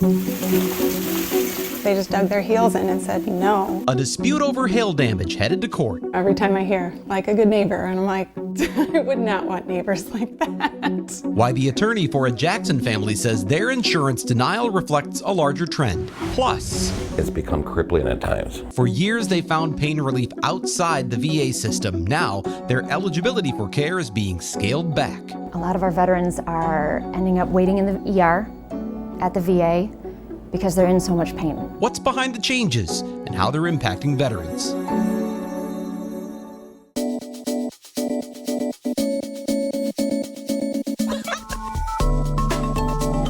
They just dug their heels in and said no. A dispute over hail damage headed to court. Every time I hear, like a good neighbor, and I'm like, I would not want neighbors like that. Why the attorney for a Jackson family says their insurance denial reflects a larger trend. Plus, it's become crippling at times. For years, they found pain relief outside the VA system. Now, their eligibility for care is being scaled back. A lot of our veterans are ending up waiting in the ER at the VA because they're in so much pain. What's behind the changes and how they're impacting veterans?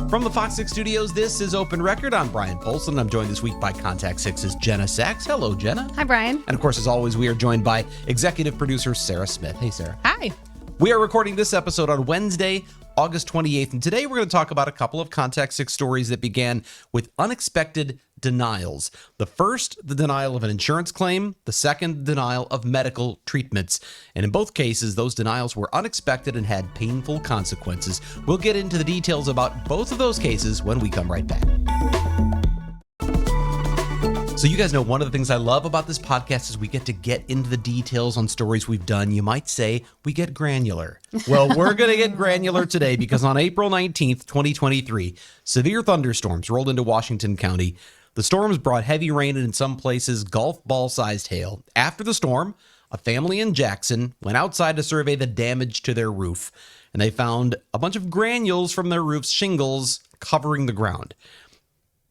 From the FOX6 studios, this is Open Record. I'm Brian Polson. I'm joined this week by Contact 6's Jenna Sachs. Hello, Jenna. Hi, Brian. And of course, as always, we are joined by executive producer Sarah Smith. Hey, Sarah. Hi. We are recording this episode on Wednesday, August 28th, and today we're going to talk about a couple of Contact 6 stories that began with unexpected denials. The first, the denial of an insurance claim. The second, the denial of medical treatments. And in both cases, those denials were unexpected and had painful consequences. We'll get into the details about both of those cases when we come right back. So you guys know one of the things I love about this podcast is we get to get into the details on stories we've done. You might say we get granular. Well, we're going to get granular today because on April 19th, 2023, severe thunderstorms rolled into Washington County. The storms brought heavy rain and in some places golf ball-sized hail. After the storm, a family in Jackson went outside to survey the damage to their roof, and they found a bunch of granules from their roof's shingles covering the ground.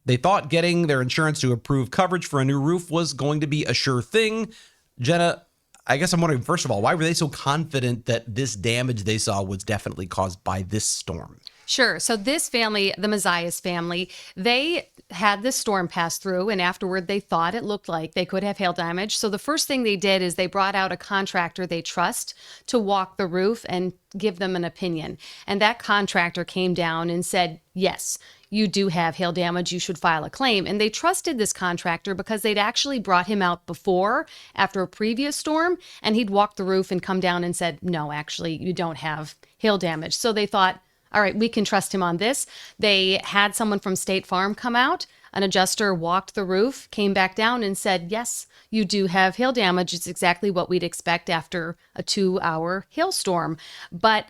They thought getting their insurance to approve coverage for a new roof was going to be a sure thing. Jenna, I guess I'm wondering, first of all, why were they so confident that this damage they saw was definitely caused by this storm? Sure. So this family, the Mazias family, they had this storm pass through, and afterward they thought it looked like they could have hail damage. So the first thing they did is they brought out a contractor they trust to walk the roof and give them an opinion. And that contractor came down and said, yes, you do have hail damage, you should file a claim. And they trusted this contractor because they'd actually brought him out before, after a previous storm, and he'd walked the roof and come down and said, no, actually, you don't have hail damage. So they thought, all right, we can trust him on this. They had someone from State Farm come out. An adjuster walked the roof, came back down and said, yes, you do have hail damage. It's exactly what we'd expect after a 2-hour hailstorm. But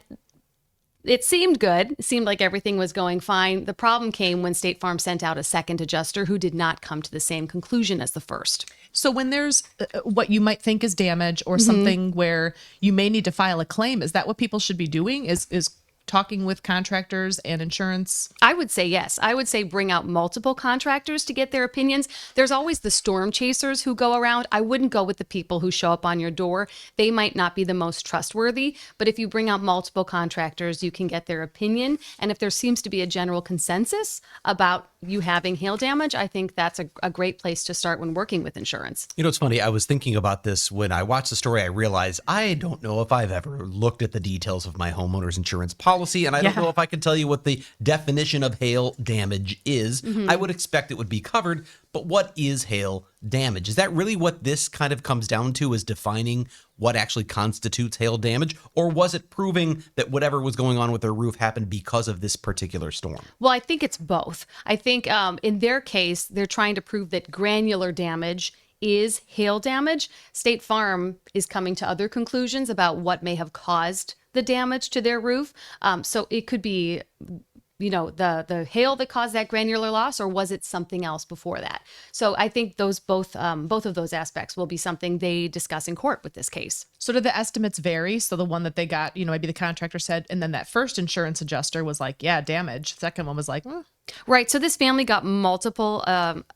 it seemed good. It seemed like everything was going fine. The problem came when State Farm sent out a second adjuster who did not come to the same conclusion as the first. So when there's what you might think is damage or something where you may need to file a claim, is that what people should be doing? Is talking with contractors and insurance? I would say yes. I would say bring out multiple contractors to get their opinions. There's always the storm chasers who go around. I wouldn't go with the people who show up on your door. They might not be the most trustworthy, but if you bring out multiple contractors, you can get their opinion. And if there seems to be a general consensus about you having hail damage, I think that's a great place to start when working with insurance. You know, it's funny. I was thinking about this when I watched the story. I realized I don't know if I've ever looked at the details of my homeowner's insurance policy, and I don't know if I can tell you what the definition of hail damage is. I would expect it would be covered, but what is hail damage? Is that really what this kind of comes down to, is defining what actually constitutes hail damage? Or was it proving that whatever was going on with their roof happened because of this particular storm? Well, I think it's both. I think in their case, they're trying to prove that granular damage is hail damage. State Farm is coming to other conclusions about what may have caused the damage to their roof. So it could be, you know, the hail that caused that granular loss, or was it something else before that? So I think those both of those aspects will be something they discuss in court with this case. So do the estimates vary? So the one that they got, you know, maybe the contractor said, and then that first insurance adjuster was like, yeah, damage. Second one was like, Right. So this family got multiple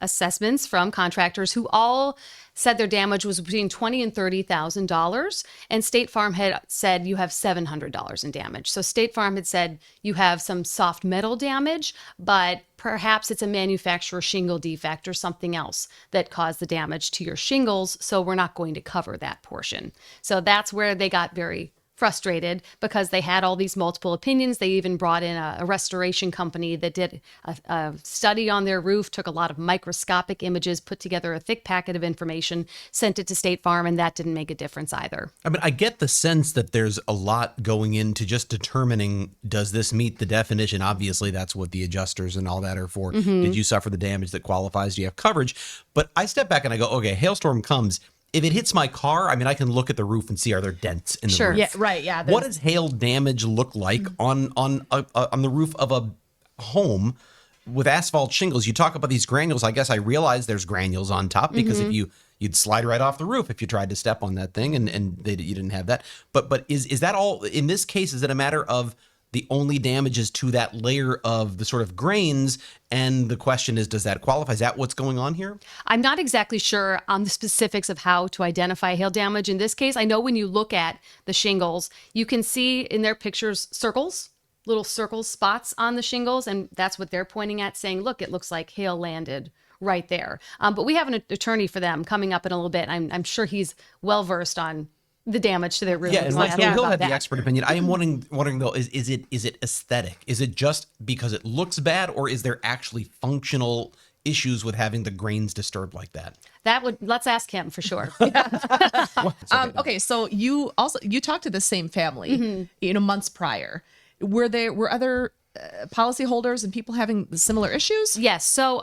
assessments from contractors who all said their damage was between $20,000 and $30,000. And State Farm had said you have $700 in damage. So State Farm had said you have some soft metal damage, but perhaps it's a manufacturer shingle defect or something else that caused the damage to your shingles. So we're not going to cover that portion. So that's where they got very frustrated because they had all these multiple opinions. They even brought in a restoration company that did a study on their roof, took a lot of microscopic images, put together a thick packet of information, sent it to State Farm, and that didn't make a difference either. I mean, I get the sense that there's a lot going into just determining, does this meet the definition? Obviously, that's what the adjusters and all that are for. Did you suffer the damage that qualifies? Do you have coverage? But I step back and I go, okay, hailstorm comes. If it hits my car, I mean, I can look at the roof and see, are there dents in the Sure. roof? Yeah, right. Yeah. What does hail damage look like on the roof of a home with asphalt shingles? You talk about these granules. I guess I realize there's granules on top because if you'd slide right off the roof if you tried to step on that thing, and you didn't have that. But is that all in this case? Is it a matter of the only damage is to that layer of the sort of grains, and the question is, does that qualify? Is that what's going on here? I'm not exactly sure on the specifics of how to identify hail damage. In this case, I know when you look at the shingles, you can see in their pictures circles, little circle spots on the shingles, and that's what they're pointing at, saying, look, it looks like hail landed right there. But we have an attorney for them coming up in a little bit. I'm sure he's well-versed on the damage to their roof. Yeah, and We'll ask him he'll about have the that. expert opinion. I am wondering though, is it aesthetic? Is it just because it looks bad, or is there actually functional issues with having the grains disturbed like that? Let's ask him for sure. Okay, so you talked to the same family, months prior. Were other policyholders and people having similar issues? Yes. So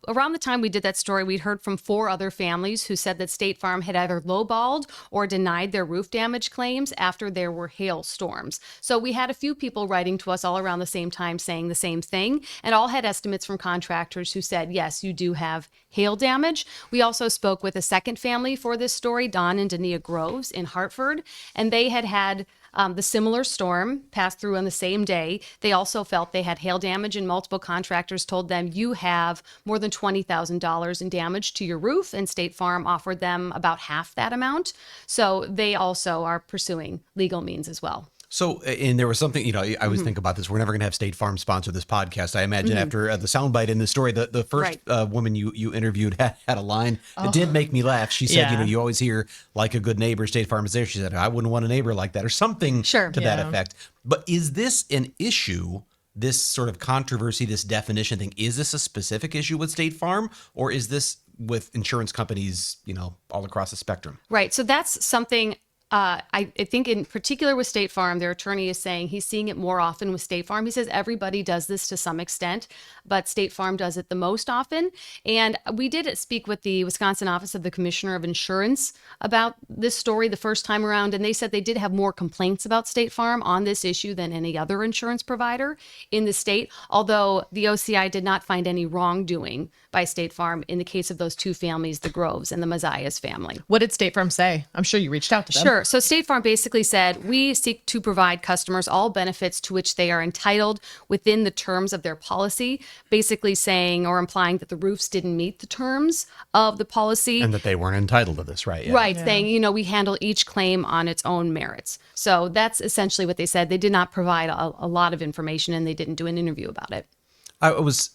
around the time we did that story, we'd heard from 4 other families who said that State Farm had either lowballed or denied their roof damage claims after there were hail storms. So we had a few people writing to us all around the same time saying the same thing, and all had estimates from contractors who said, yes, you do have hail damage. We also spoke with a second family for this story, Don and Dania Groves in Hartford, and they had the similar storm passed through on the same day. They also felt they had hail damage, and multiple contractors told them, you have more than $20,000 in damage to your roof, and State Farm offered them about half that amount. So they also are pursuing legal means as well. So, and there was something, I always think about this. We're never going to have State Farm sponsor this podcast. I imagine after the soundbite in the story, the first woman you interviewed had a line that did make me laugh. She said, you always hear, like a good neighbor, State Farm is there. She said, I wouldn't want a neighbor like that, or something to that effect. But is this an issue, this sort of controversy, this definition thing? Is this a specific issue with State Farm, or is this with insurance companies, all across the spectrum? Right. So that's something I think in particular with State Farm, their attorney is saying he's seeing it more often with State Farm. He says everybody does this to some extent, but State Farm does it the most often. And we did speak with the Wisconsin Office of the Commissioner of Insurance about this story the first time around, and they said they did have more complaints about State Farm on this issue than any other insurance provider in the state, although the OCI did not find any wrongdoing by State Farm in the case of those 2 families, the Groves and the Mazias family. What did State Farm say? I'm sure you reached out to them. Sure. So State Farm basically said, we seek to provide customers all benefits to which they are entitled within the terms of their policy, basically saying or implying that the roofs didn't meet the terms of the policy. And that they weren't entitled to this, right? Yeah. Right. Saying, we handle each claim on its own merits. So that's essentially what they said. They did not provide a lot of information, and they didn't do an interview about it. I was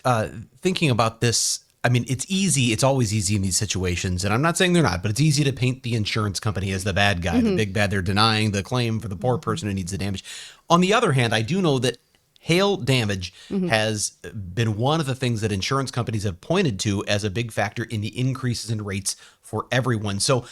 thinking about this. I mean, it's easy. It's always easy in these situations. And I'm not saying they're not, but it's easy to paint the insurance company as the bad guy, the big bad. They're denying the claim for the poor person who needs the damage. On the other hand, I do know that hail damage has been one of the things that insurance companies have pointed to as a big factor in the increases in rates for everyone. So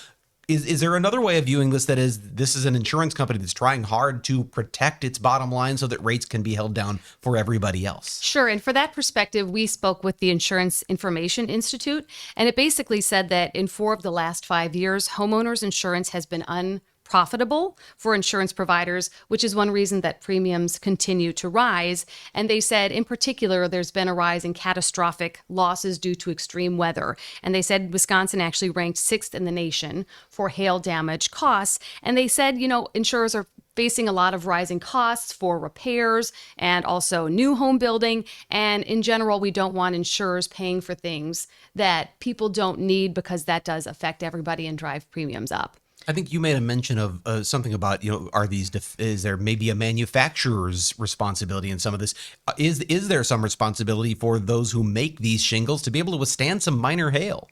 is there another way of viewing this, that is, this is an insurance company that's trying hard to protect its bottom line so that rates can be held down for everybody else? Sure. And for that perspective, we spoke with the Insurance Information Institute, and it basically said that in 4 of the last 5 years, homeowners insurance has been unprofitable for insurance providers, which is one reason that premiums continue to rise. And they said, in particular, there's been a rise in catastrophic losses due to extreme weather. And they said Wisconsin actually ranked 6th in the nation for hail damage costs. And they said, insurers are facing a lot of rising costs for repairs and also new home building. And in general, we don't want insurers paying for things that people don't need, because that does affect everybody and drive premiums up. I think you made a mention of something about, is there maybe a manufacturer's responsibility in some of this? Is there some responsibility for those who make these shingles to be able to withstand some minor hail?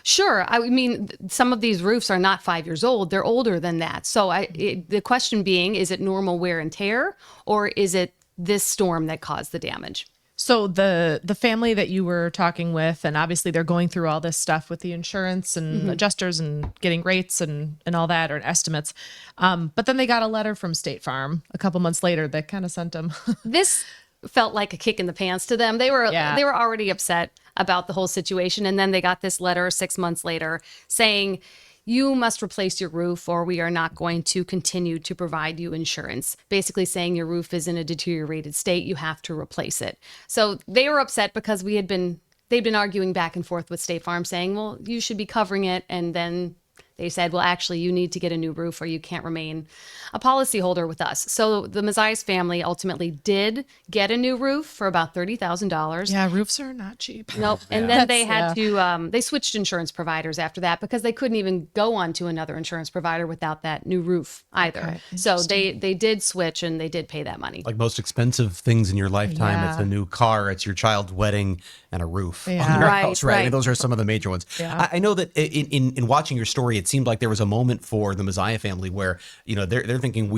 Sure. I mean, some of these roofs are not 5 years old. They're older than that. So the question being, is it normal wear and tear, or is it this storm that caused the damage? So the family that you were talking with, and obviously they're going through all this stuff with the insurance and adjusters and getting rates and all that, or estimates. But then they got a letter from State Farm a couple months later that kind of sent them. This felt like a kick in the pants to them. They were already upset about the whole situation, and then they got this letter 6 months later saying, you must replace your roof or we are not going to continue to provide you insurance. Basically saying your roof is in a deteriorated state, you have to replace it. So they were upset because they'd been arguing back and forth with State Farm saying, well, you should be covering it. And then they said, well, actually, you need to get a new roof or you can't remain a policyholder with us. So the Mazias family ultimately did get a new roof for about $30,000. Yeah, roofs are not cheap. Nope. And then they had to, they switched insurance providers after that because they couldn't even go on to another insurance provider without that new roof either. Okay, so they did switch and they did pay that money. Like most expensive things in your lifetime, Yeah. it's a new car, it's your child's wedding, and a roof Yeah. on your Right, house, right? I mean, right. those are some of the major ones. Yeah. I know that in watching your story, it seemed like there was a moment for the Mazias family where, you know, they're thinking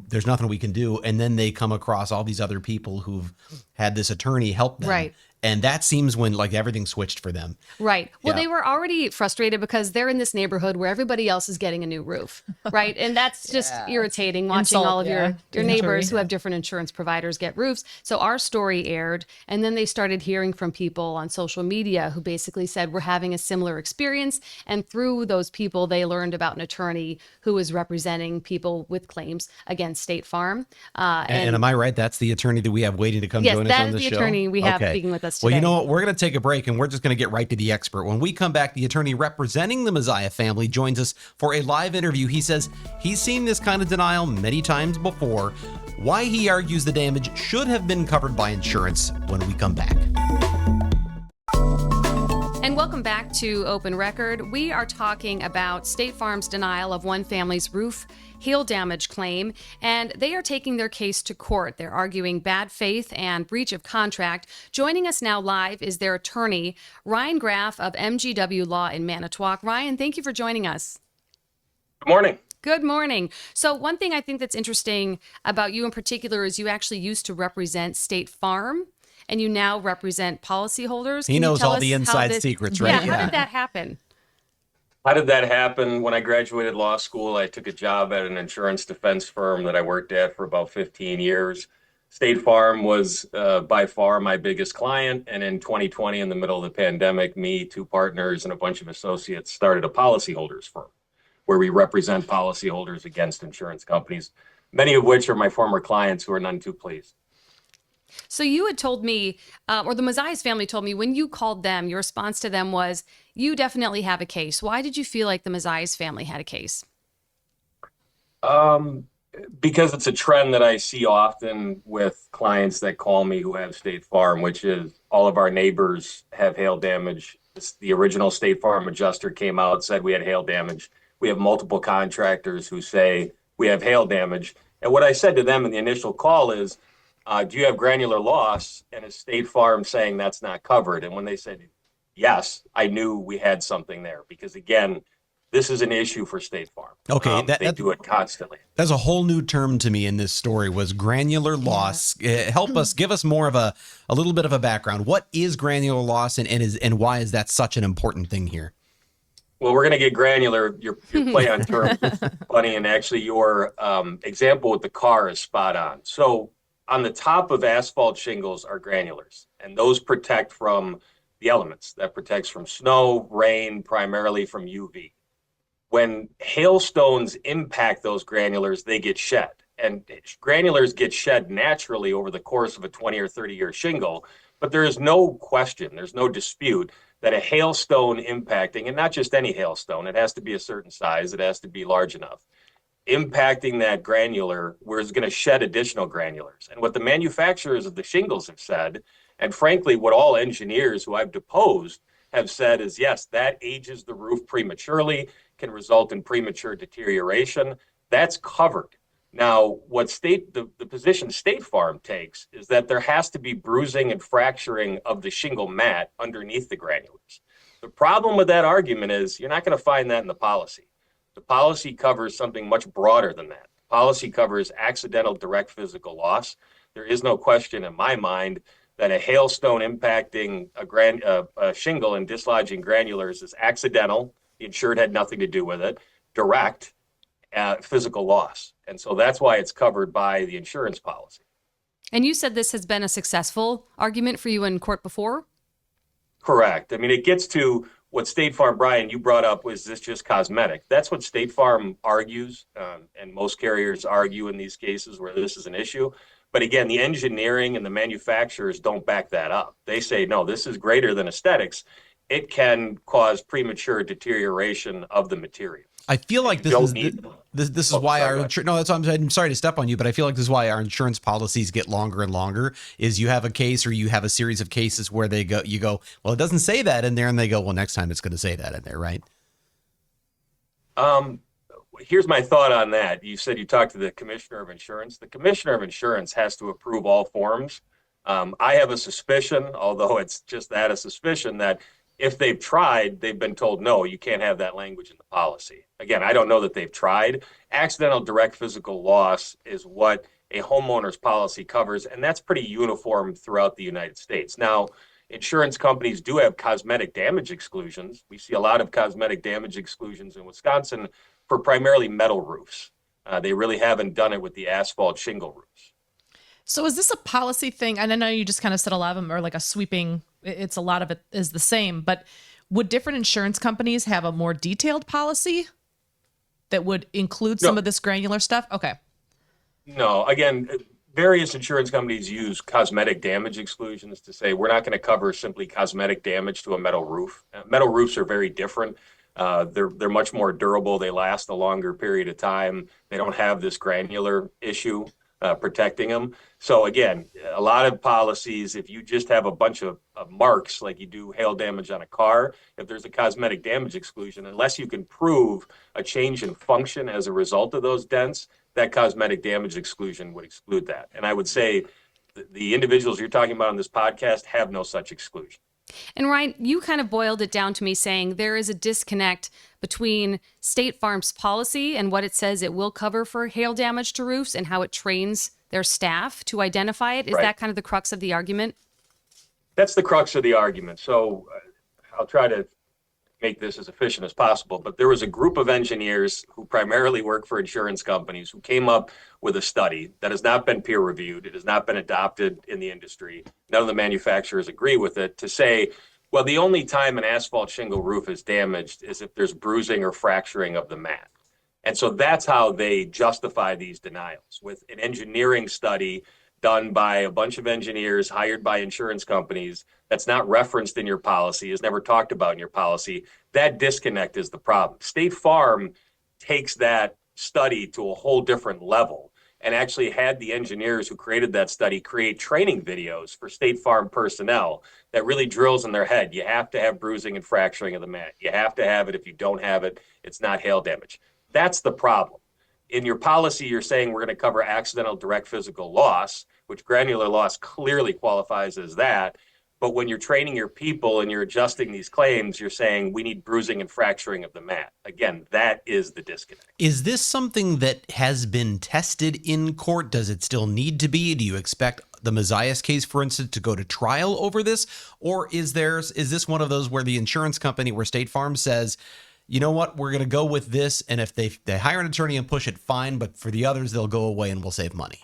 there's nothing we can do, and then they come across all these other people who've had this attorney help them. Right. And that seems when like everything switched for them. Right. Well, Yeah. they were already frustrated because they're in this neighborhood where everybody else is getting a new roof, right? And that's just irritating watching Insult, all of your neighbors who Yeah. have different insurance providers get roofs. So our story aired, and then they started hearing from people on social media who basically said we're having a similar experience. And through those people, they learned about an attorney who was representing people with claims against State Farm. And am I right? That's the attorney that we have waiting to come Yes, join us that on is the the show? attorney we have speaking with us Well, you today. know what? We're going to take a break and we're just going to get right to the expert. When we come back, the attorney representing the Mazias family joins us for a live interview. He says he's seen this kind of denial many times before, why he argues the damage should have been covered by insurance when we come back. And welcome back to Open Record. We are talking about State Farm's denial of one family's roof hail damage claim, and they are taking their case to court. They're arguing bad faith and breach of contract. Joining us now live is their attorney, Ryan Graff of MGW Law in Manitowoc. Ryan, thank you for joining us. Good morning. Good morning. So one thing I think that's interesting about you in particular is you actually used to represent State Farm, and you now represent policyholders. He Can you knows tell all us the how inside this- secrets, right? Yeah, how did that happen? How did that happen? When I graduated law school, I took a job at an insurance defense firm that I worked at for about 15 years. State Farm was by far my biggest client. And in 2020, in the middle of the pandemic, me, two partners, and a bunch of associates started a policyholders firm where we represent policyholders against insurance companies, many of which are my former clients who are none too pleased. So you had told me, or the Mazias family told me, when you called them, your response to them was, you definitely have a case. Why did you feel like the Mazias family had a case? Because it's a trend that I see often with clients that call me who have State Farm, which is all of our neighbors have hail damage. The original State Farm adjuster came out, said we had hail damage. We have multiple contractors who say we have hail damage. And what I said to them in the initial call is, do you have granular loss? And is State Farm saying that's not covered? And when they said yes, I knew we had something there because, again, this is an issue for State Farm. Okay, They do it constantly. That's a whole new term to me in this story was granular loss. Help us, give us more of a little bit of a background. What is granular loss and why is that such an important thing here? Well, we're going to get granular. Your play on terms is funny, and actually your example with the car is spot on. So on the top of asphalt shingles are granulars, and those protect from the elements. That protects from snow, rain, primarily from UV. When hailstones impact those granulars, they get shed. And granulars get shed naturally over the course of a 20 or 30-year shingle, but there is no question, there's no dispute that a hailstone impacting, and not just any hailstone, it has to be a certain size, it has to be large enough, impacting that granular, where it's going to shed additional granulars. And what the manufacturers of the shingles have said, and frankly, what all engineers who I've deposed have said is, yes, that ages the roof prematurely, can result in premature deterioration. That's covered. Now, the position State Farm takes is that there has to be bruising and fracturing of the shingle mat underneath the granulars. The problem with that argument is you're not going to find that in the policy. The policy covers something much broader than that. The policy covers accidental direct physical loss. There is no question in my mind that a hailstone impacting a shingle and dislodging granulars is accidental. The insured had nothing to do with it. Direct physical loss. And so that's why it's covered by the insurance policy. And you said this has been a successful argument for you in court before? Correct. I mean, it gets to what State Farm, Brian, you brought up, was this just cosmetic? That's what State Farm argues, and most carriers argue in these cases where this is an issue. But again, the engineering and the manufacturers don't back that up. They say, no, this is greater than aesthetics. It can cause premature deterioration of the material. I feel like this is why I'm sorry to step on you, but I feel like this is why our insurance policies get longer and longer. Is you have a case or you have a series of cases where you go, well, it doesn't say that in there, and they go, well, next time it's going to say that in there, right? Here's my thought on that. You said you talked to the Commissioner of Insurance. The Commissioner of Insurance has to approve all forms. I have a suspicion, although it's just that, a suspicion, that if they've tried, they've been told, no, you can't have that language in the policy. Again, I don't know that they've tried. Accidental direct physical loss is what a homeowner's policy covers, and that's pretty uniform throughout the United States. Now, insurance companies do have cosmetic damage exclusions. We see a lot of cosmetic damage exclusions in Wisconsin for primarily metal roofs. They really haven't done it with the asphalt shingle roofs. So is this a policy thing? And I know you just kind of said a lot of them are like a sweeping, it's a lot of it is the same, but would different insurance companies have a more detailed policy that would include some of this granular stuff? Okay. No, again, various insurance companies use cosmetic damage exclusions to say we're not going to cover simply cosmetic damage to a metal roof. Metal roofs are very different. They're much more durable. They last a longer period of time. They don't have this granular issue protecting them. So again, a lot of policies, if you just have a bunch of marks like you do hail damage on a car, if there's a cosmetic damage exclusion, unless you can prove a change in function as a result of those dents, that cosmetic damage exclusion would exclude that. And I would say the individuals you're talking about on this podcast have no such exclusion. And Ryan, you kind of boiled it down to me saying there is a disconnect between State Farm's policy and what it says it will cover for hail damage to roofs and how it trains their staff to identify it. Is that kind of the crux of the argument? That's the crux of the argument. So I'll try to make this as efficient as possible, but there was a group of engineers who primarily work for insurance companies who came up with a study that has not been peer reviewed. It has not been adopted in the industry. None of the manufacturers agree with it, to say, well, the only time an asphalt shingle roof is damaged is if there's bruising or fracturing of the mat. And so that's how they justify these denials, with an engineering study done by a bunch of engineers hired by insurance companies that's not referenced in your policy, is never talked about in your policy. That disconnect is the problem. State Farm takes that study to a whole different level and actually had the engineers who created that study create training videos for State Farm personnel that really drills in their head. You have to have bruising and fracturing of the mat. You have to have it. If you don't have it, it's not hail damage. That's the problem. In your policy, you're saying we're going to cover accidental direct physical loss, which granular loss clearly qualifies as that. But when you're training your people and you're adjusting these claims, you're saying we need bruising and fracturing of the mat. Again, that is the disconnect. Is this something that has been tested in court? Does it still need to be? Do you expect the Mazias case, for instance, to go to trial over this? Or is this one of those where the insurance company, where State Farm says, you know what, we're going to go with this, and if they hire an attorney and push it, fine, but for the others, they'll go away and we'll save money?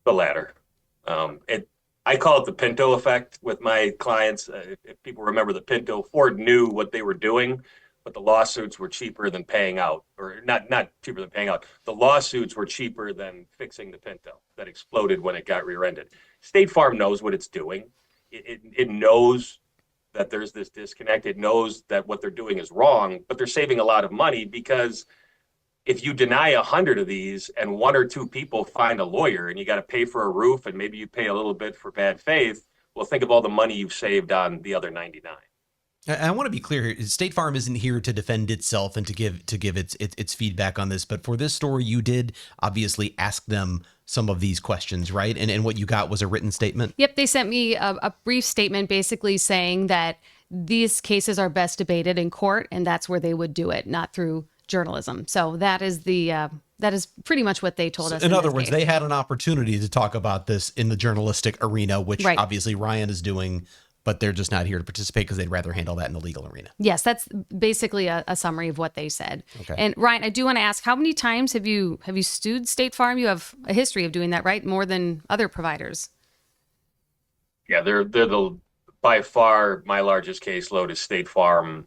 The latter. I call it the Pinto effect with my clients. If people remember the Pinto, Ford knew what they were doing, but the lawsuits were cheaper than paying out, or not cheaper than paying out. The lawsuits were cheaper than fixing the Pinto that exploded when it got rear-ended. State Farm knows what it's doing. It knows that there's this disconnect. It knows that what they're doing is wrong, but they're saving a lot of money, because if you deny 100 of these and one or two people find a lawyer and you got to pay for a roof and maybe you pay a little bit for bad faith, well, think of all the money you've saved on the other 99. I want to be clear here. State Farm isn't here to defend itself and to give its feedback on this. But for this story, you did obviously ask them some of these questions, right? And what you got was a written statement. Yep, they sent me a brief statement basically saying that these cases are best debated in court, and that's where they would do it, not through journalism. So that is pretty much what they told us. In other words, they had an opportunity to talk about this in the journalistic arena, which Right. obviously Ryan is doing, but they're just not here to participate because they'd rather handle that in the legal arena. Yes, that's basically a summary of what they said. Okay. And Ryan, I do want to ask, how many times have you sued State Farm? You have a history of doing that, right? More than other providers. Yeah, they're the by far my largest caseload is State Farm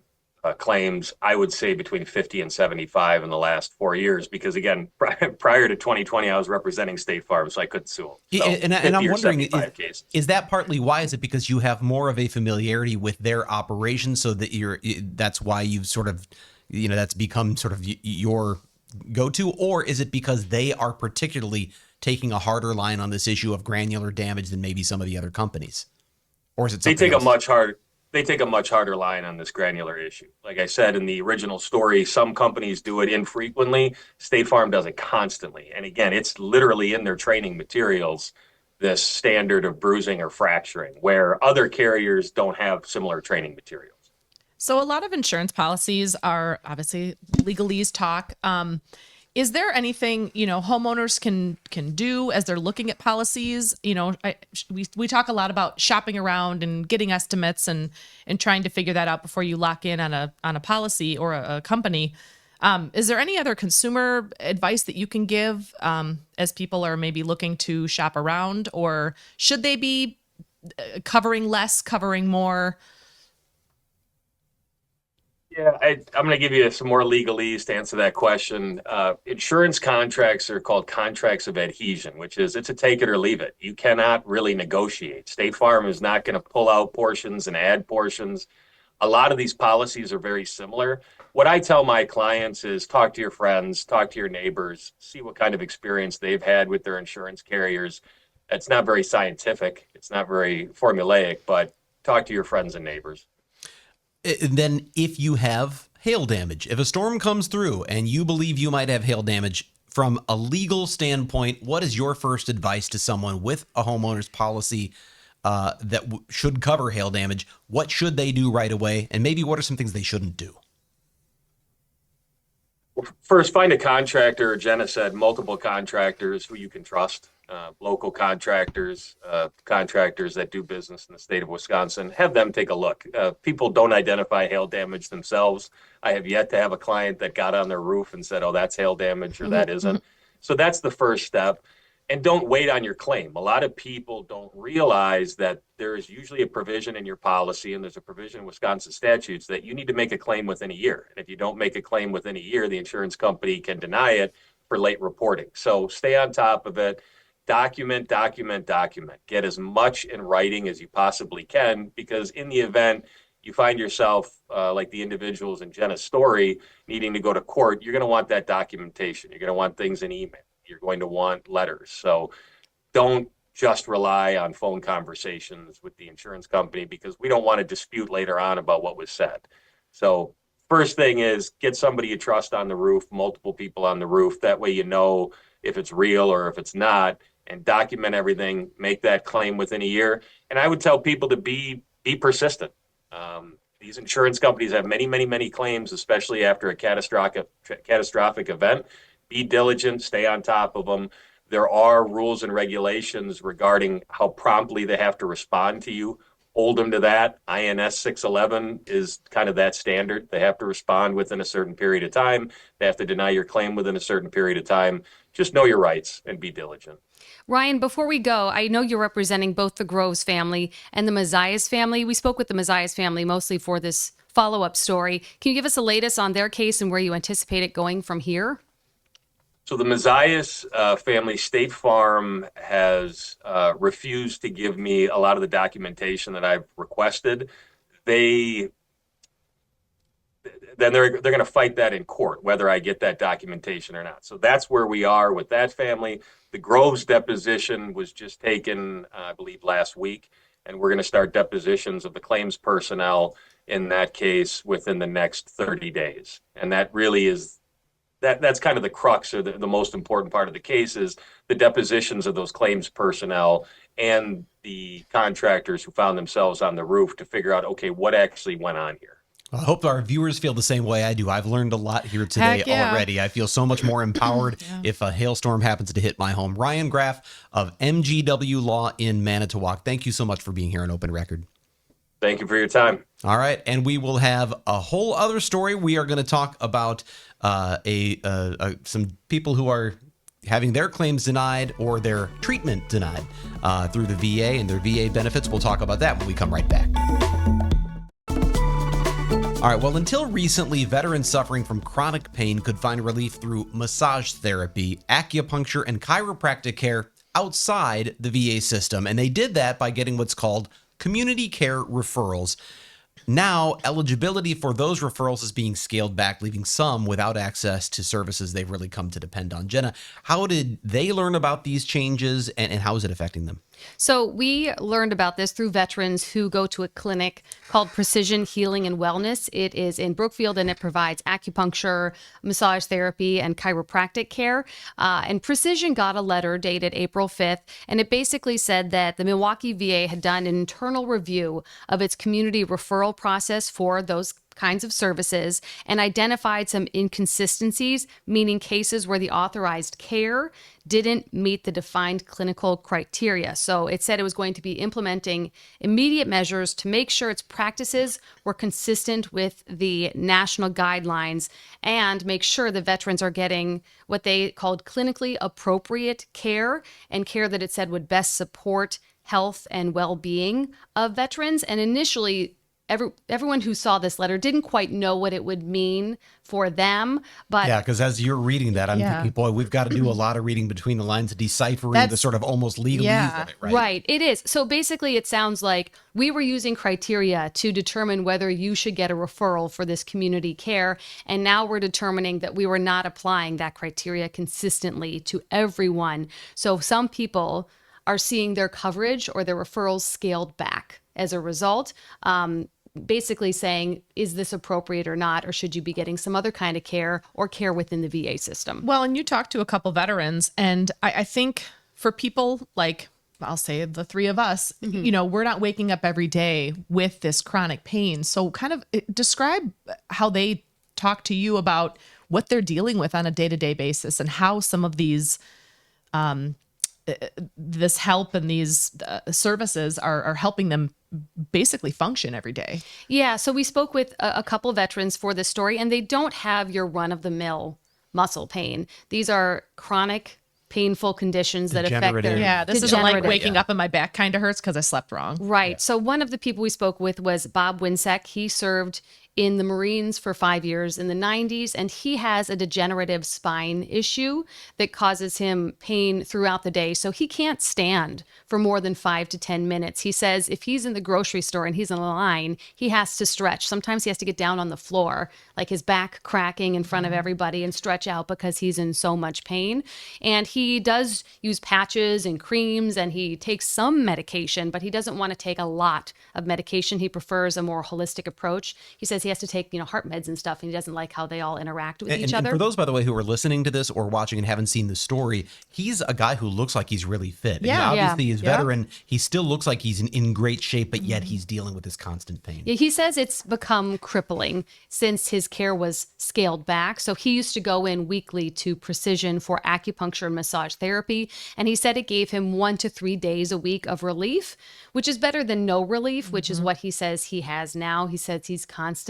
claims. I would say between 50 and 75 in the last 4 years, because again, prior to 2020, I was representing State Farm, so I couldn't sue them. So And I'm 50 or wondering, 75 cases. is that partly why? Is it because you have more of a familiarity with their operation, so that that's why you've sort of, that's become sort of your go-to, or is it because they are particularly taking a harder line on this issue of granular damage than maybe some of the other companies? Or is it They something take else? they take a much harder line on this granular issue. Like I said in the original story, some companies do it infrequently. State Farm does it constantly. And again, it's literally in their training materials, this standard of bruising or fracturing, where other carriers don't have similar training materials. So a lot of insurance policies are obviously legalese talk. Is there anything, homeowners can do as they're looking at policies? We talk a lot about shopping around and getting estimates and trying to figure that out before you lock in on a policy or a company. Is there any other consumer advice that you can give as people are maybe looking to shop around, or should they be covering less, covering more? Yeah, I'm going to give you some more legalese to answer that question. Insurance contracts are called contracts of adhesion, which is it's a take it or leave it. You cannot really negotiate. State Farm is not going to pull out portions and add portions. A lot of these policies are very similar. What I tell my clients is talk to your friends, talk to your neighbors, see what kind of experience they've had with their insurance carriers. It's not very scientific. It's not very formulaic, but talk to your friends and neighbors. And then if you have hail damage, if a storm comes through and you believe you might have hail damage, from a legal standpoint, what is your first advice to someone with a homeowner's policy that should cover hail damage? What should they do right away? And maybe what are some things they shouldn't do? First, find a contractor. Jenna said multiple contractors who you can trust, local contractors, contractors that do business in the state of Wisconsin. Have them take a look. People don't identify hail damage themselves. I have yet to have a client that got on their roof and said, oh, that's hail damage or that isn't. So that's the first step. And don't wait on your claim. A lot of people don't realize that there is usually a provision in your policy, and there's a provision in Wisconsin statutes that you need to make a claim within a year. And if you don't make a claim within a year, the insurance company can deny it for late reporting. So stay on top of it. Document. Get as much in writing as you possibly can, because in the event you find yourself like the individuals in Jenna's story needing to go to court, you're going to want that documentation. You're going to want things in email. You're going to want letters. So don't just rely on phone conversations with the insurance company, because we don't want to dispute later on about what was said. So first thing is get somebody you trust on the roof, multiple people on the roof. That way you know if it's real or if it's not, and document everything, make that claim within a year. And I would tell people to be persistent. These insurance companies have many claims, especially after a catastrophic event. Be diligent, stay on top of them. There are rules and regulations regarding how promptly they have to respond to you. Hold them to that. INS 611 is kind of that standard. They have to respond within a certain period of time. They have to deny your claim within a certain period of time. Just know your rights and be diligent. Ryan, before we go, I know you're representing both the Groves family and the Mazias family. We spoke with the Mazias family mostly for this follow-up story. Can you give us the latest on their case and where you anticipate it going from here? So the Mazias family, State Farm has refused to give me a lot of the documentation that I've requested. Then they're going to fight that in court, whether I get that documentation or not. So that's where we are with that family. The Groves deposition was just taken, I believe, last week, and we're going to start depositions of the claims personnel in that case within the next 30 days. And that really is that's kind of the crux or the most important part of the case is the depositions of those claims personnel and the contractors who found themselves on the roof to figure out, okay, what actually went on here. I hope our viewers feel the same way I do. I've learned a lot here today Heck yeah. already. I feel so much more empowered if a hailstorm happens to hit my home. Ryan Graff of MGW Law in Manitowoc. Thank you so much for being here on Open Record. Thank you for your time. All right, and we will have a whole other story. We are going to talk about some people who are having their claims denied or their treatment denied through the VA and their VA benefits. We'll talk about that when we come right back. All right, well, until recently, veterans suffering from chronic pain could find relief through massage therapy, acupuncture, and chiropractic care outside the VA system. And they did that by getting what's called community care referrals. Now, eligibility for those referrals is being scaled back, leaving some without access to services they've really come to depend on. Jenna, how did they learn about these changes and how is it affecting them? So we learned about this through veterans who go to a clinic called Precision Healing and Wellness. It is in Brookfield and it provides acupuncture, massage therapy, and chiropractic care. And Precision got a letter dated April 5th, and it basically said that the Milwaukee VA had done an internal review of its community referral process for those kinds of services and identified some inconsistencies, meaning cases where the authorized care didn't meet the defined clinical criteria. So it said it was going to be implementing immediate measures to make sure its practices were consistent with the national guidelines and make sure the veterans are getting what they called clinically appropriate care and care that it said would best support health and well-being of veterans. And initially, everyone who saw this letter didn't quite know what it would mean for them, but yeah, because as you're reading that, I'm thinking, boy, we've got to do a lot of reading between the lines, deciphering the sort of almost legalese of it, right? Right, it is. So basically, it sounds like we were using criteria to determine whether you should get a referral for this community care, and now we're determining that we were not applying that criteria consistently to everyone. So some people are seeing their coverage or their referrals scaled back as a result. Basically saying, is this appropriate or not, or should you be getting some other kind of care or care within the VA system? Well, and you talked to a couple veterans, and I think for people like, I'll say the three of us, you know, we're not waking up every day with this chronic pain. So kind of describe how they talk to you about what they're dealing with on a day-to-day basis and how some of these this help and these services are helping them basically function every day. Yeah, so we spoke with a couple veterans for this story, and they don't have your run-of-the-mill muscle pain. These are chronic, painful conditions that affect their... Yeah, this isn't like degenerative. waking up and my back kind of hurts because I slept wrong. Right. So one of the people we spoke with was Bob Winsek. He served in the Marines for 5 years in the 90s, and he has a degenerative spine issue that causes him pain throughout the day. So he can't stand for more than 5 to 10 minutes. He says if he's in the grocery store and he's in a line, he has to stretch. Sometimes he has to get down on the floor, like his back cracking in front of everybody, and stretch out because he's in so much pain. And he does use patches and creams, and he takes some medication, but he doesn't want to take a lot of medication. He prefers a more holistic approach. He says he has to take, heart meds and stuff, and he doesn't like how they all interact with each other. And for those, by the way, who are listening to this or watching and haven't seen the story, he's a guy who looks like he's really fit. Yeah. Obviously, he's veteran. He still looks like he's in great shape, but yet he's dealing with this constant pain. Yeah, he says it's become crippling since his care was scaled back. So he used to go in weekly to Precision for acupuncture and massage therapy, and he said it gave him 1 to 3 days a week of relief, which is better than no relief, which is what he says he has now. He says he's constantly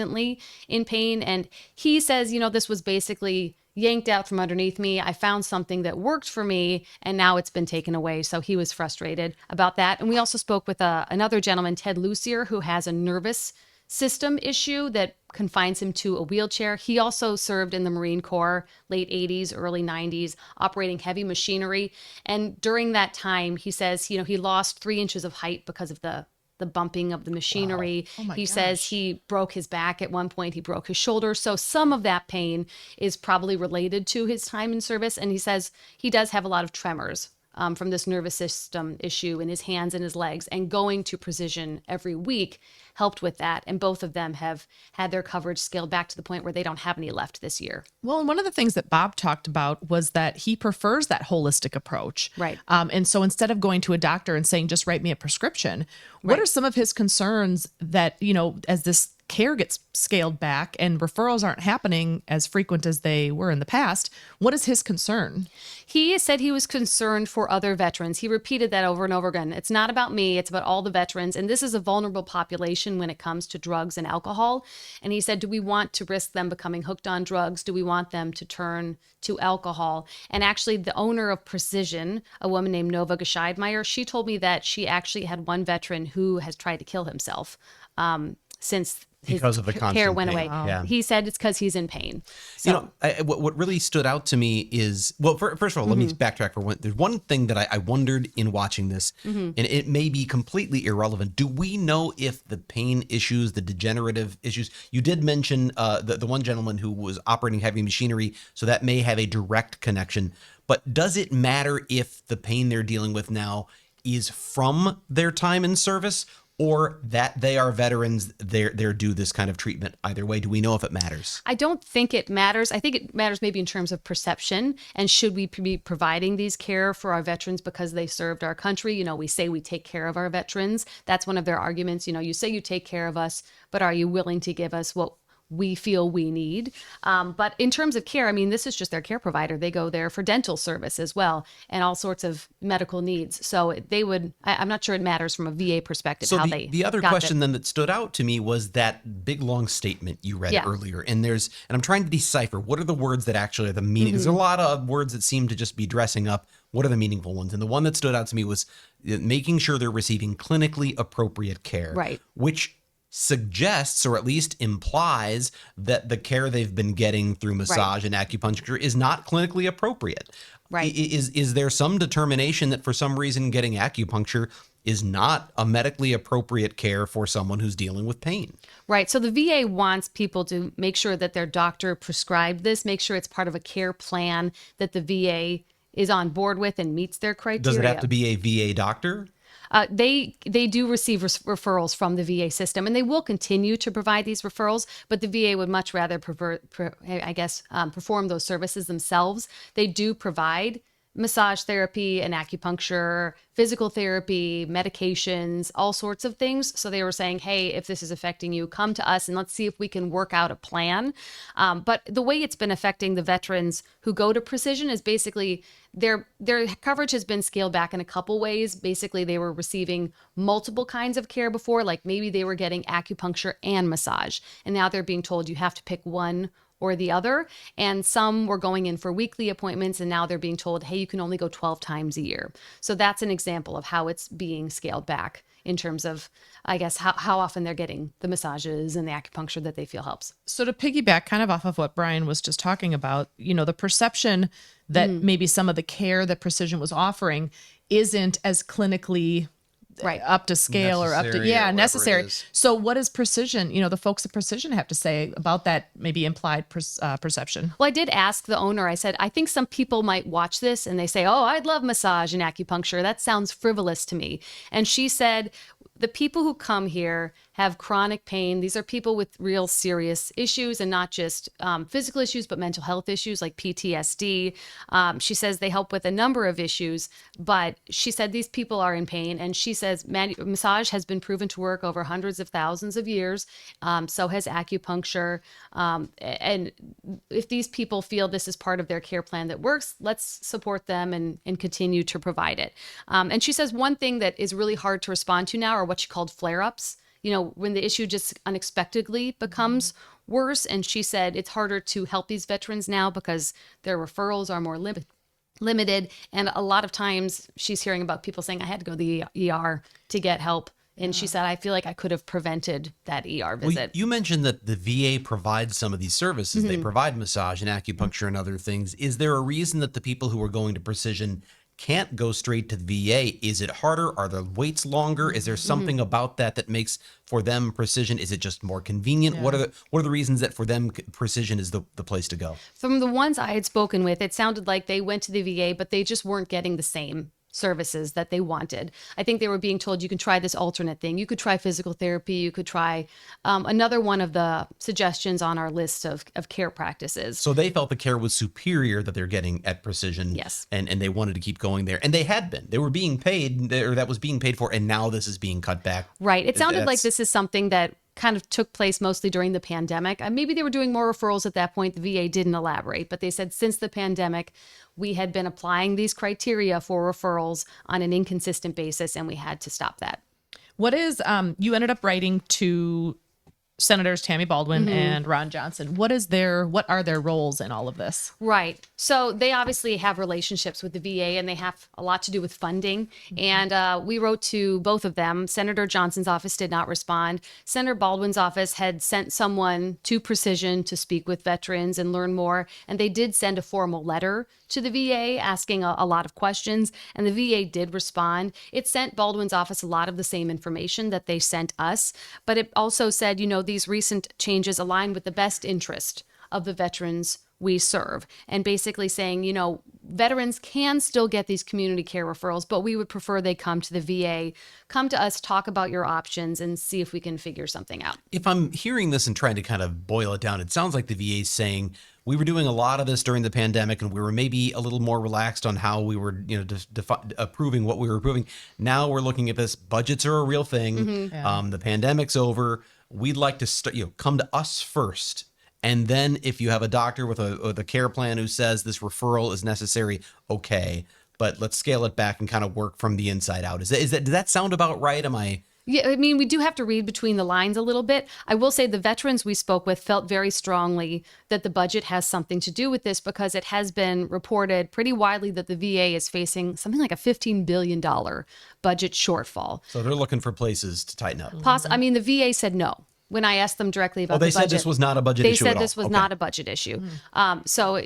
in pain, and he says, this was basically yanked out from underneath me. I found something that worked for me, and now it's been taken away. So he was frustrated about that. And we also spoke with another gentleman, Ted Lucier, who has a nervous system issue that confines him to a wheelchair. He also served in the Marine Corps, late 80s, early 90s, operating heavy machinery. And during that time, he says, he lost 3 inches of height because of the bumping of the machinery. Wow. Oh my he gosh. says he broke his back at one point. He broke his shoulder. So some of that pain is probably related to his time in service. And he says he does have a lot of tremors from this nervous system issue in his hands and his legs, and going to Precision every week helped with that. And both of them have had their coverage scaled back to the point where they don't have any left this year. Well, and one of the things that Bob talked about was that he prefers that holistic approach. Right. And so instead of going to a doctor and saying, just write me a prescription, what Right. are some of his concerns that, as this care gets scaled back and referrals aren't happening as frequent as they were in the past? What is his concern? He said he was concerned for other veterans. He repeated that over and over again. It's not about me, it's about all the veterans. And this is a vulnerable population when it comes to drugs and alcohol. And he said, do we want to risk them becoming hooked on drugs? Do we want them to turn to alcohol? And actually, the owner of Precision, a woman named Nova Gescheidmeyer, she told me that she actually had one veteran who has tried to kill himself since Because of the care constant went pain. away. Yeah. He said it's because he's in pain. So, What really stood out to me is, well, first of all, let me backtrack for one. There's one thing that I wondered in watching this, and it may be completely irrelevant. Do we know if the pain issues, the degenerative issues, you did mention the one gentleman who was operating heavy machinery, so that may have a direct connection. But does it matter if the pain they're dealing with now is from their time in service, or that they are veterans, they're due this kind of treatment? Either way, do we know if it matters? I don't think it matters. I think it matters maybe in terms of perception. And should we be providing these care for our veterans because they served our country? We say we take care of our veterans. That's one of their arguments. You say you take care of us, but are you willing to give us what we feel we need? But in terms of care, this is just their care provider. They go there for dental service as well and all sorts of medical needs. So they would, I'm not sure it matters from a VA perspective. So how the other got question it. then that stood out to me was that big long statement you read Yeah. earlier. And I'm trying to decipher what are the words that actually are the meaning. There's a lot of words that seem to just be dressing up. What are the meaningful ones? And the one that stood out to me was making sure they're receiving clinically appropriate care. Right. Which suggests, or at least implies, that the care they've been getting through massage and acupuncture is not clinically appropriate. Right. Is there some determination that for some reason getting acupuncture is not a medically appropriate care for someone who's dealing with pain? Right. So the VA wants people to make sure that their doctor prescribed this, make sure it's part of a care plan that the VA is on board with and meets their criteria. Does it have to be a VA doctor? They do receive referrals from the VA system, and they will continue to provide these referrals, but the VA would much rather perform those services themselves. They do provide massage therapy and acupuncture, physical therapy, medications, all sorts of things. So they were saying, hey, if this is affecting you, come to us and let's see if we can work out a plan. But the way it's been affecting the veterans who go to Precision is basically their coverage has been scaled back in a couple ways. Basically, they were receiving multiple kinds of care before, like maybe they were getting acupuncture and massage. And now they're being told you have to pick one or the other. And some were going in for weekly appointments, and now they're being told, hey, you can only go 12 times a year. So that's an example of how it's being scaled back in terms of, I guess, how often they're getting the massages and the acupuncture that they feel helps. So to piggyback kind of off of what Brian was just talking about, the perception that maybe some of the care that Precision was offering isn't as clinically Right. up to scale or up to, Necessary or whatever it necessary. is. So what does Precision, the folks at Precision have to say about that maybe implied perception? Well, I did ask the owner, I said, I think some people might watch this and they say, oh, I'd love massage and acupuncture. That sounds frivolous to me. And she said, the people who come here have chronic pain. These are people with real serious issues, and not just physical issues, but mental health issues like PTSD. She says they help with a number of issues, but she said these people are in pain. And she says massage has been proven to work over hundreds of thousands of years. So has acupuncture. And if these people feel this is part of their care plan that works, let's support them and continue to provide it. And she says one thing that is really hard to respond to now are what she called flare-ups. When the issue just unexpectedly becomes worse. And she said it's harder to help these veterans now because their referrals are more limited. And a lot of times she's hearing about people saying, I had to go to the ER to get help. And she said, I feel like I could have prevented that ER visit. Well, you mentioned that the VA provides some of these services. They provide massage and acupuncture and other things. Is there a reason that the people who are going to Precision can't go straight to the VA? Is it harder? Are the waits longer? Is there something about that makes for them Precision? Is it just more convenient? Yeah. What are the reasons that for them Precision is the place to go? From the ones I had spoken with, it sounded like they went to the VA, but they just weren't getting the same services that they wanted. I think they were being told you can try this alternate thing. You could try physical therapy. You could try another one of the suggestions on our list of care practices. So they felt the care was superior that they're getting at Precision. Yes. And they wanted to keep going there. And they had been. They were being paid, or that was being paid for, and now this is being cut back. Right. It sounded like this is something that kind of took place mostly during the pandemic. Maybe they were doing more referrals at that point. The VA didn't elaborate, but they said since the pandemic, we had been applying these criteria for referrals on an inconsistent basis, and we had to stop that. What is, you ended up writing to Senators Tammy Baldwin and Ron Johnson. What are their roles in all of this? Right. So they obviously have relationships with the VA, and they have a lot to do with funding. And we wrote to both of them. Senator Johnson's office did not respond. Senator Baldwin's office had sent someone to Precision to speak with veterans and learn more. And they did send a formal letter to the VA asking a lot of questions, and the VA did respond. It sent Baldwin's office a lot of the same information that they sent us, but it also said, these recent changes align with the best interest of the veterans we serve, and basically saying, veterans can still get these community care referrals, but we would prefer they come to the VA, come to us, talk about your options, and see if we can figure something out. If I'm hearing this and trying to kind of boil it down, it sounds like the VA is saying we were doing a lot of this during the pandemic, and we were maybe a little more relaxed on how we were, approving what we were approving. Now we're looking at this. Budgets are a real thing. The pandemic's over. We'd like to come to us first. And then if you have a doctor with a care plan who says this referral is necessary, okay, but let's scale it back and kind of work from the inside out. Does that sound about right? Am I? Yeah, we do have to read between the lines a little bit. I will say the veterans we spoke with felt very strongly that the budget has something to do with this, because it has been reported pretty widely that the VA is facing something like a $15 billion budget shortfall. So they're looking for places to tighten up. The VA said no. When I asked them directly about the budget. They said this was not a budget issue at all. They said this was not a budget issue. So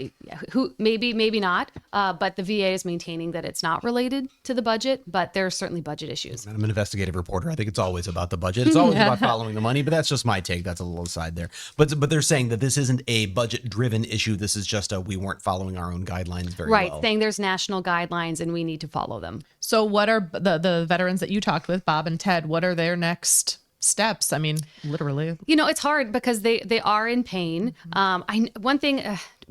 maybe not, but the VA is maintaining that it's not related to the budget, but there are certainly budget issues. I'm an investigative reporter. I think it's always about the budget. It's always about following the money, but that's just my take. That's a little aside there. But they're saying that this isn't a budget-driven issue. This is just we weren't following our own guidelines very well. Right, saying there's national guidelines and we need to follow them. So what are the veterans that you talked with, Bob and Ted, what are their next steps? Literally. It's hard because they are in pain. One thing,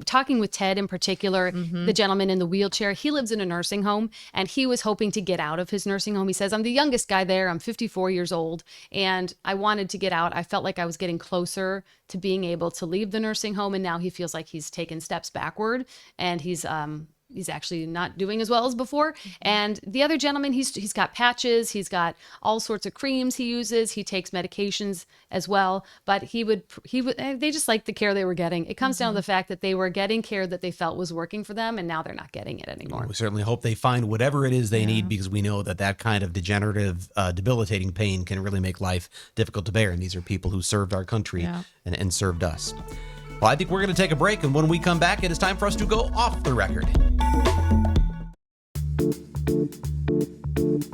talking with Ted in particular, the gentleman in the wheelchair, he lives in a nursing home, and he was hoping to get out of his nursing home. He says, I'm the youngest guy there. I'm 54 years old, and I wanted to get out. I felt like I was getting closer to being able to leave the nursing home, and now he feels like he's taken steps backward, and he's actually not doing as well as before. And the other gentleman, he's got patches, he's got all sorts of creams he uses, he takes medications as well, but they just liked the care they were getting. It comes down to the fact that they were getting care that they felt was working for them, and now they're not getting it anymore. We certainly hope they find whatever it is they need, because we know that kind of degenerative, debilitating pain can really make life difficult to bear. And these are people who served our country and served us. Well, I think we're going to take a break, and when we come back, it is time for us to go off the record.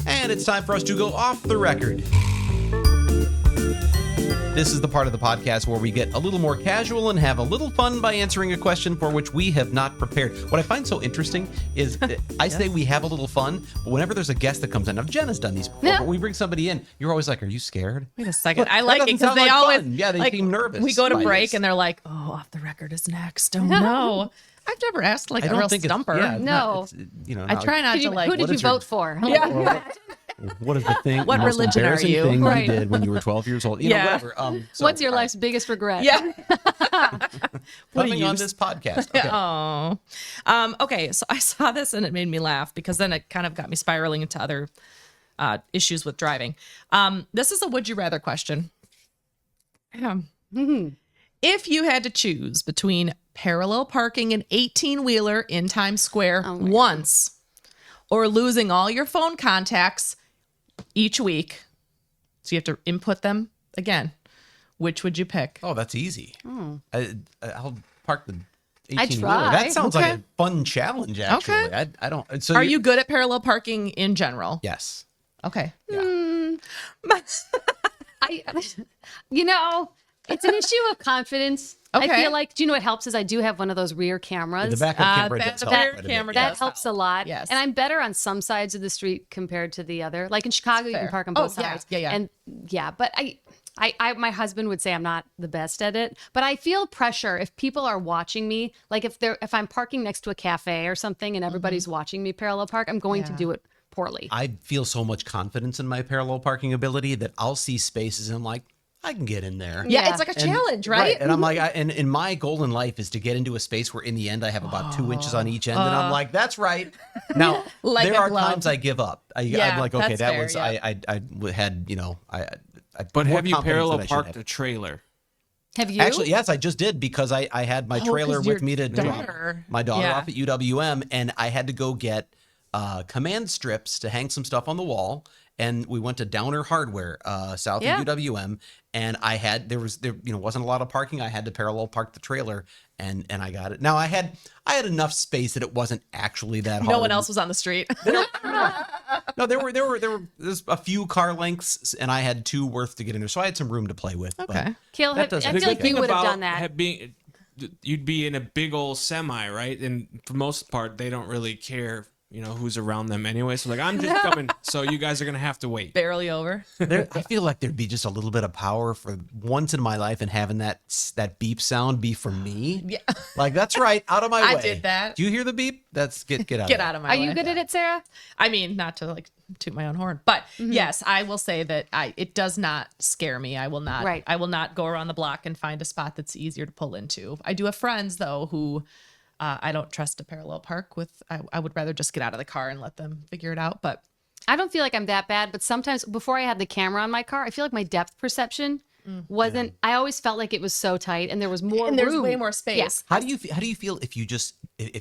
And it's time for us to go off the record. This is the part of the podcast where we get a little more casual and have a little fun by answering a question for which we have not prepared. What I find so interesting is I say we have a little fun, but whenever there's a guest that comes in, now Jen has done these before, but we bring somebody in, you're always like, are you scared? Wait a second. I like it because they like always, fun. Yeah, they seem nervous. We go to by break this. and they're like, oh, off the record is next. Oh no. I've never asked a real stumper. No. I try not to Who did you vote for? What is the thing? What the most religion are embarrassing you? thing Right. you did when you were 12 years old? Whatever. What's your life's biggest regret? Yeah. Coming on this podcast. Okay. Okay. So I saw this and it made me laugh, because then it kind of got me spiraling into other issues with driving. This is a would you rather question. If you had to choose between parallel parking an 18-wheeler in Times Square once, or losing all your phone contacts each week, so you have to input them again, which would you pick? Oh, that's easy. I'll park the 18 I'd wheeler. try. That sounds like a fun challenge, actually. Okay. I don't. So Are you good at parallel parking in general? Yes. Okay. Yeah. It's an issue of confidence. Okay. I feel like, do you know what helps is I do have one of those rear cameras. The backup camera that- does the help rear quite a bit. camera That does helps a help. lot. Yes. And I'm better on some sides of the street compared to the other. Like in Chicago, you can Fair. park on Oh, both yeah, sides. yeah. And yeah, but my husband would say I'm not the best at it, but I feel pressure if people are watching me. Like if I'm parking next to a cafe or something and everybody's watching me parallel park, I'm going to do it poorly. I feel so much confidence in my parallel parking ability that I'll see spaces and I'm like, I can get in there. Yeah, Yeah. it's like a And- challenge, right? And I'm like, and my goal in life is to get into a space where in the end I have about 2 inches on each end. And I'm like, that's right. Now, Like there a are glove. times I give up. Yeah, I'm like, okay, that's that fair, was, yeah. I had, you know, I But more have you confidence parallel than I should parked have. a trailer? Have you? Actually, yes, I just did because I had my trailer 'cause with your me to drop daughter- my daughter yeah. off at UWM, and I had to go get command strips to hang some stuff on the wall. And we went to Downer Hardware, south Yeah. of UWM, and there wasn't a lot of parking. I had to parallel park the trailer, and I got it. Now I had enough space that it wasn't actually that hard. No one else was on the street. No, there's a few car lengths, and I had 2 worth to get in there, so I had some room to play with. but Okay. Kale, that I doesn't- feel The like good you would have done that. You'd be in a big old semi, right? And for most part, they don't really care, who's around them anyway. So like, I'm just coming. So you guys are going to have to wait. Barely over. I feel like there'd be just a little bit of power for once in my life, and having that beep sound be for me. Yeah. Like, that's right, out of my way. I did that. Do you hear the beep? That's get out. Get out of my Are way. you good at it, Sarah? I mean, not to like toot my own horn, but yes, I will say that it does not scare me. I will not. Right. I will not go around the block and find a spot that's easier to pull into. I do have friends though who I don't trust to parallel park with. I would rather just get out of the car and let them figure it out. But I don't feel like I'm that bad, but sometimes before I had the camera on my car, I feel like my depth perception wasn't. I always felt like it was so tight, and there was more and there's room. way more space. How do you feel if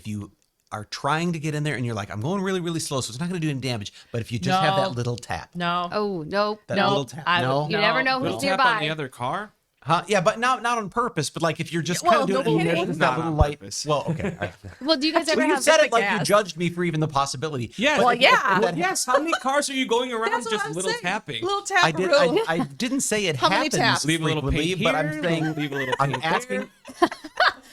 you are trying to get in there and you're like, I'm going really, really slow, so it's not going to do any damage. But if you just have No. that little tap, No. Oh no, that no, little tap, I- no, you never know Little who's tap on the nearby. other car? huh? Yeah, but not on purpose. But like if you're just Well, kind of doing no it, and kidding. there's just Not that little on light. purpose. Well, okay. All right. Well, do you guys ever Well, you have? said the it like you gas. judged me for even the possibility. Yes. But Well, if- yeah. if that Yes. How many cars are you going around That's what just I'm little saying. tapping? Little tap. I did. I didn't say it How many happens taps? Leave a little frequently, paint but I'm here, saying leave a little I'm paint asking. there.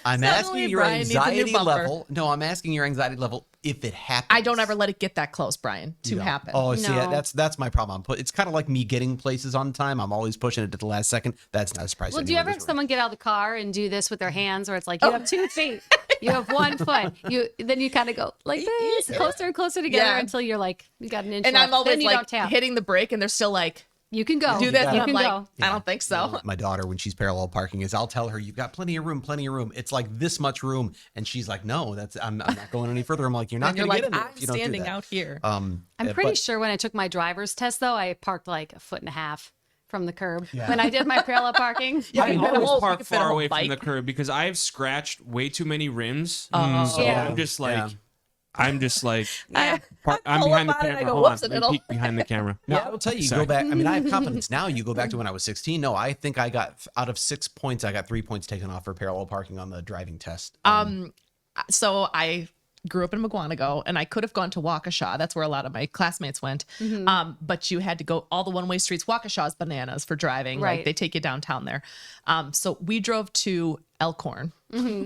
I'm Suddenly asking your Brian needs a new anxiety bumper. level. No, I'm asking your anxiety level if it happens. I don't ever let it get that close, Brian, to No. happen. Oh, see, No. that's my problem. It's kind of like me getting places on time. I'm always pushing it to the last second. That's not a surprise. Well, to do you anyone ever in have this room. someone get out of the car and do this with their hands, where it's like you have 2 feet, you have 1 foot, then you kind of go like this, closer and closer together Yeah. until you're like you got an inch. And left. I'm always then you like don't tap. hitting the brake, and they're still like, You can go. do this, and You I'm can like, go. I don't think so. My daughter, when she's parallel parking, I'll tell her, "You've got plenty of room, plenty of room." It's like this much room, and she's like, "No, I'm not going any further." I'm like, "You're not And you're going to like, get in there I'm if you don't do standing that." out here. I'm pretty sure when I took my driver's test, though, I parked like 1.5 feet from the curb when I did my parallel parking. I you could always hold- you park could fit a far whole away from bike. the curb because I've scratched way too many rims. Oh. So Yeah. I'm just like, Yeah. I'm behind pull behind the up on it and camera. I go, Hold on, whoops, and let me it'll- peek behind the camera. No, I will tell you, you go Sorry. back. I mean, I have confidence now. You go back to when I was 16. No, I think I got out of 6 points, I got 3 points taken off for parallel parking on the driving test. So I grew up in McGuanago, and I could have gone to Waukesha. That's where a lot of my classmates went. But you had to go all the one-way streets. Waukesha's bananas for driving. Right. Like they take you downtown there. So we drove to Elkhorn,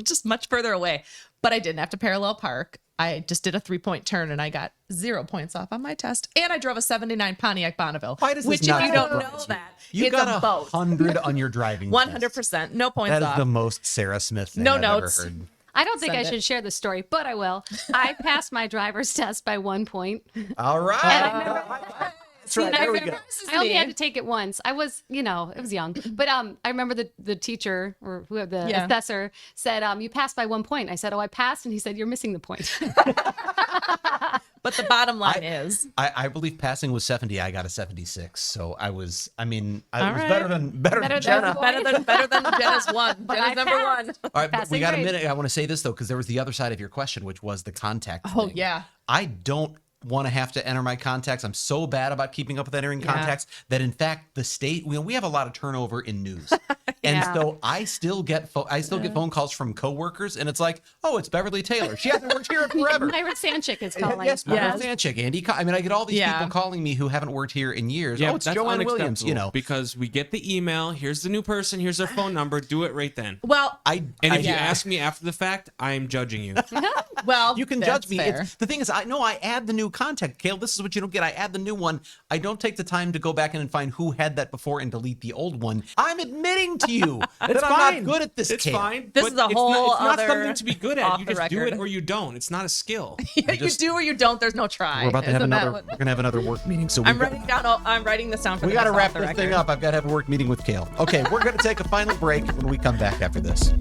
just much further away. But I didn't have to parallel park. I just did a 3-point turn, and I got 0 points off on my test. And I drove a 79 Pontiac Bonneville. Why does this which, not if you don't surprise know you? that, You it's got a both. 100 on your driving. 100%. No points That is off. the most Sarah Smith thing No I've notes. ever heard. I don't think Send I it. should share the story, but I will. I passed my driver's test by 1 point. All right. That's right. There we go. I only had to take it once. I was, it was young. But I remember the teacher or whoever the Yeah. assessor said, you passed by 1 point. I said, oh, I passed. And he said, you're missing the point. But the bottom line is, I believe passing was 70. I got a 76. So I was All better right. better than Better than Jenna. one. better than Jenna's one. But Jenna's I number passed. one. All right, but we Passing got a grade. minute. I want to say this though, because there was the other side of your question, which was the contact. Oh, thing. yeah. I don't want to have to enter my contacts. I'm so bad about keeping up with entering contacts that, in fact, the state, we have a lot of turnover in news. And so I still get phone calls from coworkers, and it's like, oh, it's Beverly Taylor. She hasn't worked here forever. Myra Sanchik is calling. Yes, Myra Sanchik, Andy. I mean, I get all these people calling me who haven't worked here in years. Yeah, oh, it's that's Joanne Williams. unacceptable, You know, because we get the email. Here's the new person. Here's their phone number. Do it right then. Well, And if you ask me after the fact, I am judging you. well, you can that's judge me. fair. The thing is, I add the new contact. Kale, this is what you don't get. I add the new one. I don't take the time to go back in and find who had that before and delete the old one. I'm admitting to you that I'm not good at this. It's Kale. fine. This but is a it's whole not, it's not other something to be good at. off You the just do record. it or you don't. It's not a skill. You do or you don't. There's no try. We're about to have Isn't that another. what- We're gonna have another work meeting. So I'm writing down. I'm writing this down for we the got to next wrap off the this thing record. up. I've got to have a work meeting with Kale. Okay, we're going to take a final break when we come back after this.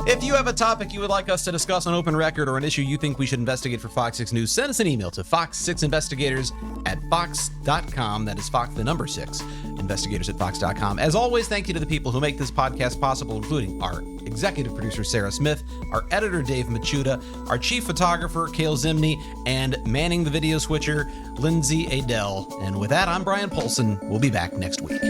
If you have a topic you would like us to discuss on Open Record or an issue you think we should investigate for Fox 6 News, send us an email to fox6investigators@fox.com. That is Fox, the number 6, investigators@fox.com. As always, thank you to the people who make this podcast possible, including our executive producer, Sarah Smith, our editor, Dave Machuda, our chief photographer, Kale Zimney, and manning the video switcher, Lindsay Adele. And with that, I'm Brian Polson. We'll be back next week.